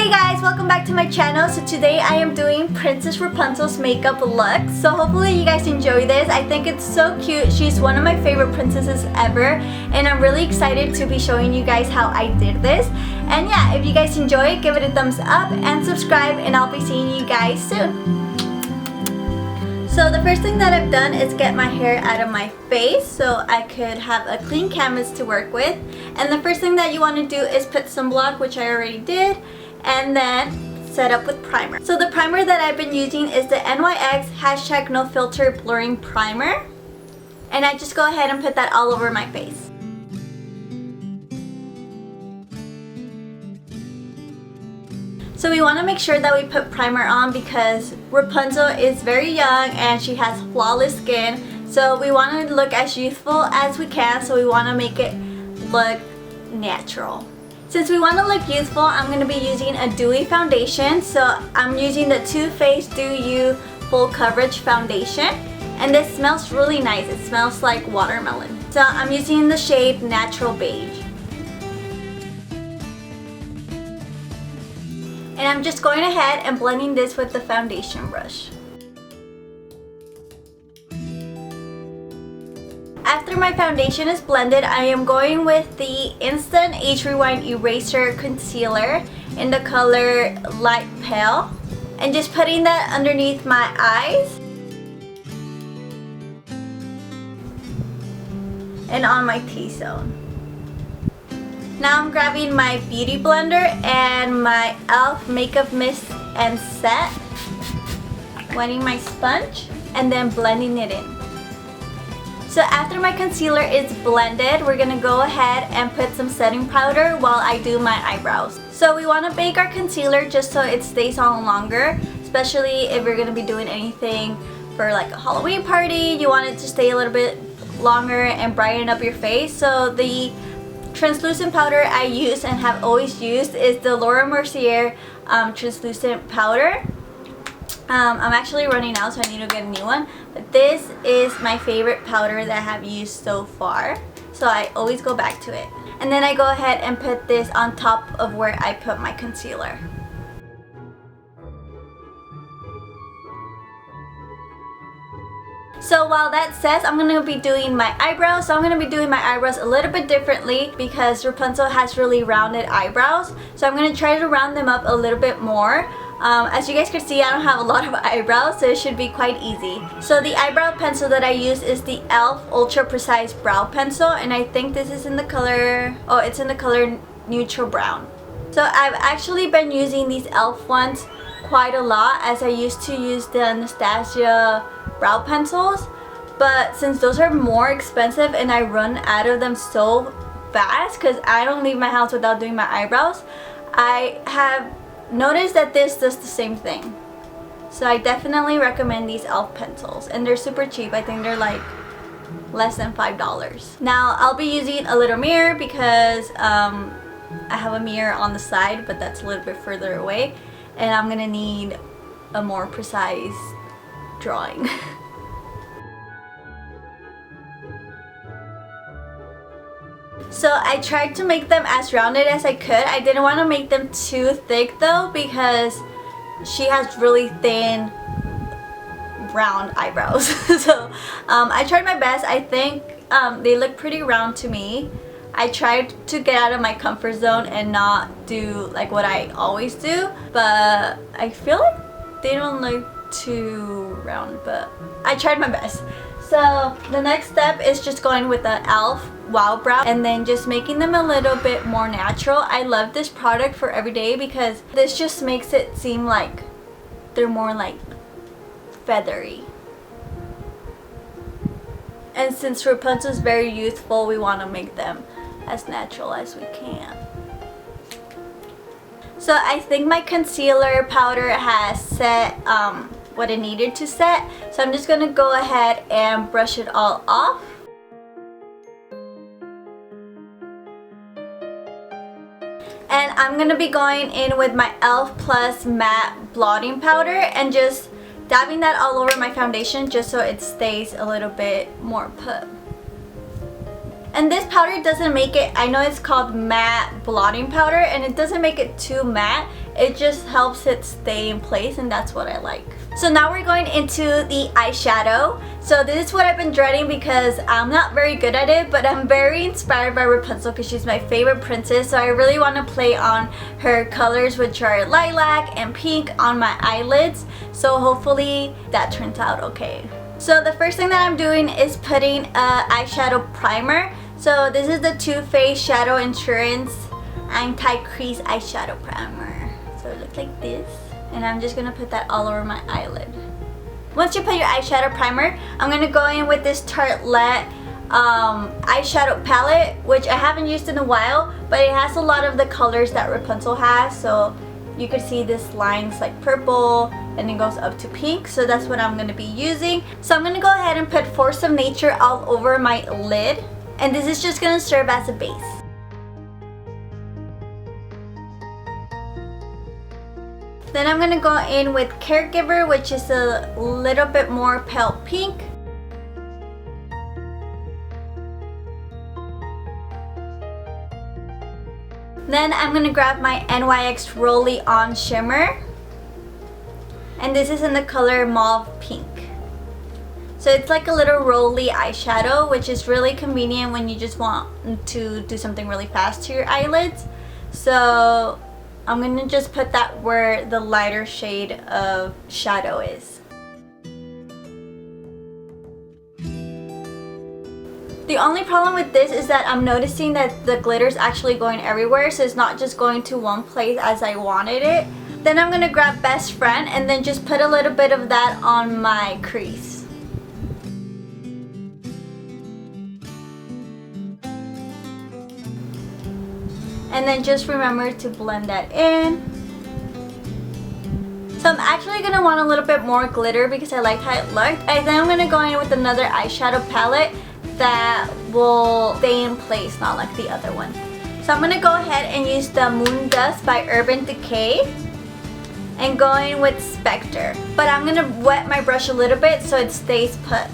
Hey guys, welcome back to my channel. So today I am doing Princess Rapunzel's makeup look. So hopefully you guys enjoy this. I think it's so cute. She's one of my favorite princesses ever. And I'm really excited to be showing you guys how I did this. And yeah, if you guys enjoy it, give it a thumbs up and subscribe, and I'll be seeing you guys soon. So the first thing that I've done is get my hair out of my face so I could have a clean canvas to work with. And the first thing that you want to do is put sunblock, which I already did, and then set up with primer. So the primer that I've been using is the NYX #NoFilter Blurring Primer. And I just go ahead and put that all over my face. So we want to make sure that we put primer on because Rapunzel is very young and she has flawless skin. So we want to look as youthful as we can, so we want to make it look natural. Since we want to look youthful, I'm going to be using a dewy foundation. So I'm using the Too Faced Dew You Full Coverage Foundation. And this smells really nice. It smells like watermelon. So I'm using the shade Natural Beige. And I'm just going ahead and blending this with the foundation brush. After my foundation is blended, I am going with the Instant Age Rewind Eraser Concealer in the color Light Pale. And just putting that underneath my eyes. And on my T-zone. Now I'm grabbing my beauty blender and my e.l.f. makeup mist and set, wetting my sponge, and then blending it in. So after my concealer is blended, we're gonna go ahead and put some setting powder while I do my eyebrows. So we want to bake our concealer just so it stays on longer, especially if you're gonna be doing anything for like a Halloween party. You want it to stay a little bit longer and brighten up your face. So the translucent powder I use and have always used is the Laura Mercier translucent powder. I'm actually running out, so I need to get a new one. But this is my favorite powder that I have used so far. So I always go back to it. And then I go ahead and put this on top of where I put my concealer. So while that sets, I'm going to be doing my eyebrows. So I'm going to be doing my eyebrows a little bit differently because Rapunzel has really rounded eyebrows. So I'm going to try to round them up a little bit more. As you guys can see, I don't have a lot of eyebrows, so it should be quite easy. So the eyebrow pencil that I use is the e.l.f. Ultra Precise Brow Pencil. And I think this is in the color, oh, it's in the color Neutral Brown. So I've actually been using these e.l.f. ones quite a lot, as I used to use the Anastasia brow pencils, but since those are more expensive and I run out of them so fast because I don't leave my house without doing my eyebrows, I have noticed that this does the same thing. So I definitely recommend these e.l.f. pencils, and they're super cheap. I think they're like less than $5. Now I'll be using a little mirror because I have a mirror on the side, but that's a little bit further away, and I'm gonna need a more precise drawing. So I tried to make them as rounded as I could. I didn't want to make them too thick though because she has really thin round eyebrows. So I tried my best. I think they look pretty round to me. I tried to get out of my comfort zone and not do like what I always do, but I feel like they don't look too round, but I tried my best. So the next step is just going with the e.l.f. Wow Brow and then just making them a little bit more natural. I love this product for every day because this just makes it seem like they're more like feathery. And since Rapunzel's very youthful, we want to make them as natural as we can. So I think my concealer powder has set what it needed to set. So I'm just going to go ahead and brush it all off. And I'm going to be going in with my e.l.f. Plus Matte Blotting Powder and just dabbing that all over my foundation just so it stays a little bit more put. And this powder doesn't make it, I know it's called matte blotting powder, and it doesn't make it too matte. It just helps it stay in place, and that's what I like. So now we're going into the eyeshadow. So this is what I've been dreading because I'm not very good at it, but I'm very inspired by Rapunzel because she's my favorite princess. So I really want to play on her colors, which are lilac and pink, on my eyelids. So hopefully that turns out okay. So the first thing that I'm doing is putting a eyeshadow primer. So this is the Too Faced Shadow Insurance Anti-Crease Eyeshadow Primer. So it looks like this. And I'm just going to put that all over my eyelid. Once you put your eyeshadow primer, I'm going to go in with this Tartelette eyeshadow palette, which I haven't used in a while, but it has a lot of the colors that Rapunzel has. So you can see this lines like purple and it goes up to pink, so that's what I'm going to be using. So I'm going to go ahead and put Force of Nature all over my lid, and this is just going to serve as a base. Then I'm going to go in with Caregiver, which is a little bit more pale pink. Then I'm going to grab my NYX Rollie On Shimmer. And this is in the color Mauve Pink. So it's like a little rolly eyeshadow, which is really convenient when you just want to do something really fast to your eyelids. So I'm going to just put that where the lighter shade of shadow is. The only problem with this is that I'm noticing that the glitter is actually going everywhere, so it's not just going to one place as I wanted it. Then I'm going to grab Best Friend and then just put a little bit of that on my crease. And then just remember to blend that in. So I'm actually going to want a little bit more glitter because I liked how it looked. And then I'm going to go in with another eyeshadow palette that will stay in place, not like the other one. So I'm going to go ahead and use the Moon Dust by Urban Decay and go in with Spectre. But I'm going to wet my brush a little bit so it stays put.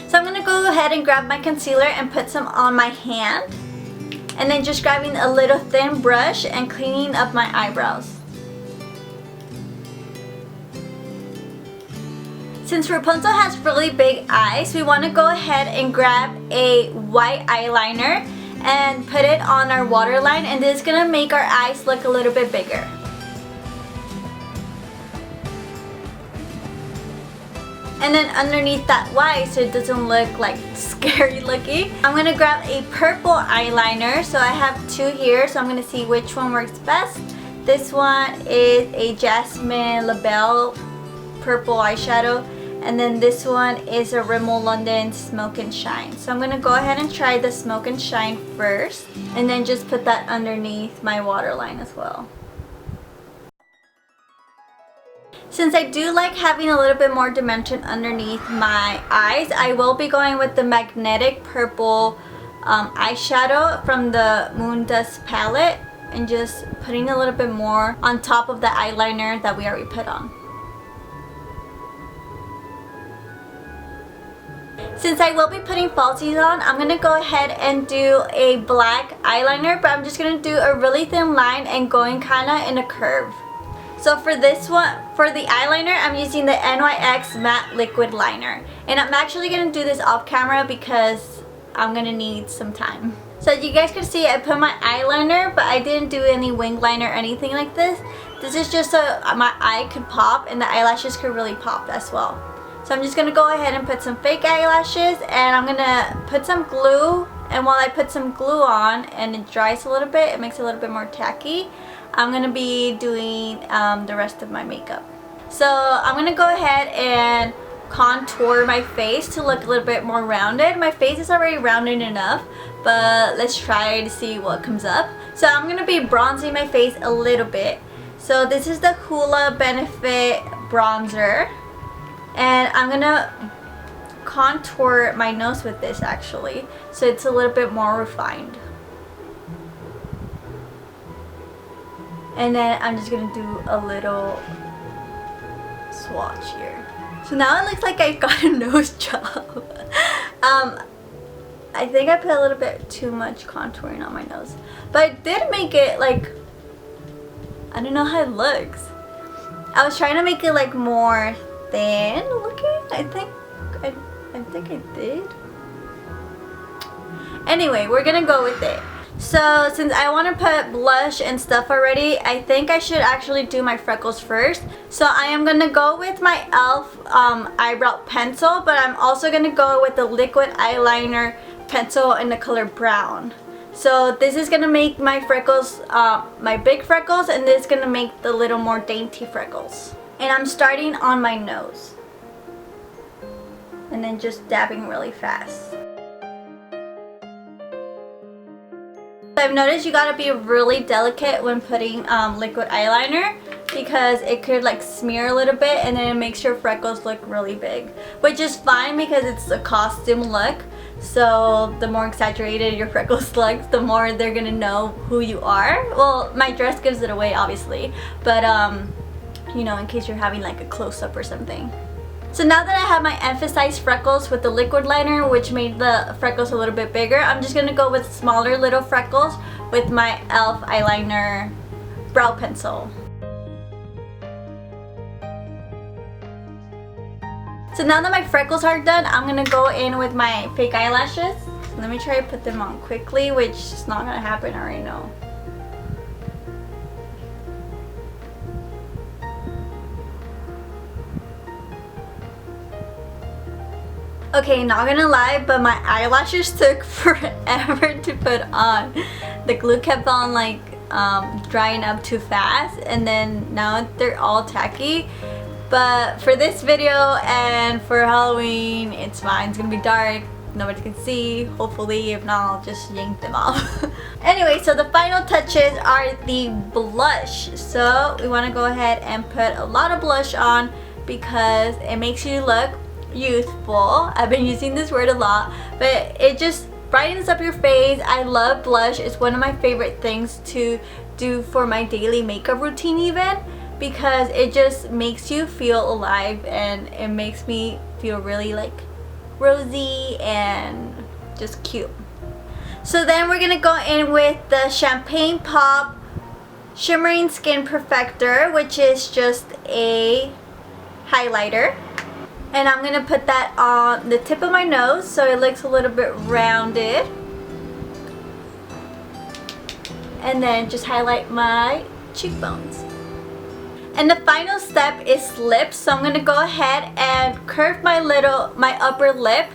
So I'm going to go ahead and grab my concealer and put some on my hand. And then just grabbing a little thin brush and cleaning up my eyebrows. Since Rapunzel has really big eyes, we want to go ahead and grab a white eyeliner and put it on our waterline, and this is going to make our eyes look a little bit bigger. And then underneath that white, so it doesn't look like scary looking, I'm going to grab a purple eyeliner. So I have two here, so I'm going to see which one works best. This one is a Jasmine Labelle purple eyeshadow. And then this one is a Rimmel London Smoke and Shine. So I'm going to go ahead and try the Smoke and Shine first. And then just put that underneath my waterline as well. Since I do like having a little bit more dimension underneath my eyes, I will be going with the Magnetic Purple eyeshadow from the Moon Dust palette. And just putting a little bit more on top of the eyeliner that we already put on. Since I will be putting falsies on, I'm going to go ahead and do a black eyeliner, but I'm just going to do a really thin line and going kind of in a curve. So for this one, for the eyeliner, I'm using the NYX Matte Liquid Liner. And I'm actually going to do this off camera because I'm going to need some time. So you guys can see I put my eyeliner, but I didn't do any wing liner or anything like this. This is just so my eye could pop and the eyelashes could really pop as well. So I'm just going to go ahead and put some fake eyelashes, and I'm going to put some glue. And while I put some glue on and it dries a little bit, it makes it a little bit more tacky, I'm going to be doing the rest of my makeup. So I'm going to go ahead and contour my face to look a little bit more rounded. My face is already rounded enough, but let's try to see what comes up. So I'm going to be bronzing my face a little bit. So this is the Hoola Benefit Bronzer. And I'm going to contour my nose with this actually, so it's a little bit more refined. And then I'm just going to do a little swatch here. So now it looks like I got a nose job. I think I put a little bit too much contouring on my nose, but I did make it like, I don't know how it looks. I was trying to make it like more thin looking. I think I did. Anyway, we're gonna go with it. So since I want to put blush and stuff already, I think I should actually do my freckles first. So I am gonna go with my e.l.f. eyebrow pencil, but I'm also gonna go with the liquid eyeliner pencil in the color brown. So this is gonna make my freckles, my big freckles, and this is gonna make the little more dainty freckles. And I'm starting on my nose, and then just dabbing really fast. I've noticed you gotta be really delicate when putting liquid eyeliner, because it could like smear a little bit and then it makes your freckles look really big, which is fine because it's a costume look. So the more exaggerated your freckles look, the more they're gonna know who you are. Well, my dress gives it away obviously, but you know, in case you're having like a close-up or something. So now that I have my emphasized freckles with the liquid liner, which made the freckles a little bit bigger, I'm just gonna go with smaller little freckles with my e.l.f. eyeliner brow pencil. So now that my freckles are done, I'm gonna go in with my fake eyelashes. Let me try to put them on quickly, which is not gonna happen, I already know. Okay, not gonna lie, but my eyelashes took forever to put on. The glue kept on like drying up too fast, and then now they're all tacky. But for this video and for Halloween, it's fine. It's gonna be dark, nobody can see. Hopefully, if not, I'll just yank them off. Anyway, so the final touches are the blush. So we wanna go ahead and put a lot of blush on because it makes you look youthful. I've been using this word a lot, but it just brightens up your face. I love blush. It's one of my favorite things to do for my daily makeup routine even, because it just makes you feel alive and it makes me feel really like rosy and just cute. So then we're gonna go in with the Champagne Pop Shimmering Skin Perfector, which is just a highlighter. And I'm gonna put that on the tip of my nose so it looks a little bit rounded. And then just highlight my cheekbones. And the final step is lips. So I'm gonna go ahead and curve my upper lip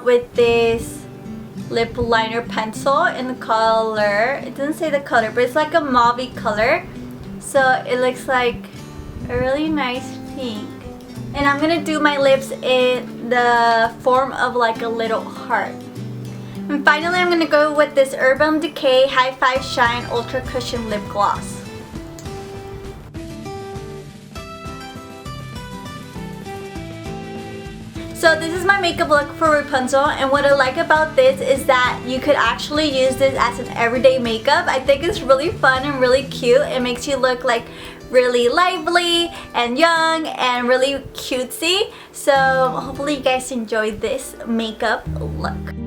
with this lip liner pencil in the color, it doesn't say the color, but it's like a mauve color. So it looks like a really nice pink. And I'm gonna do my lips in the form of like a little heart. And finally, I'm gonna go with this Urban Decay High Five Shine Ultra Cushion Lip Gloss. So this is my makeup look for Rapunzel, and what I like about this is that you could actually use this as an everyday makeup. I think it's really fun and really cute. It makes you look like really lively and young and really cutesy. So hopefully you guys enjoy this makeup look.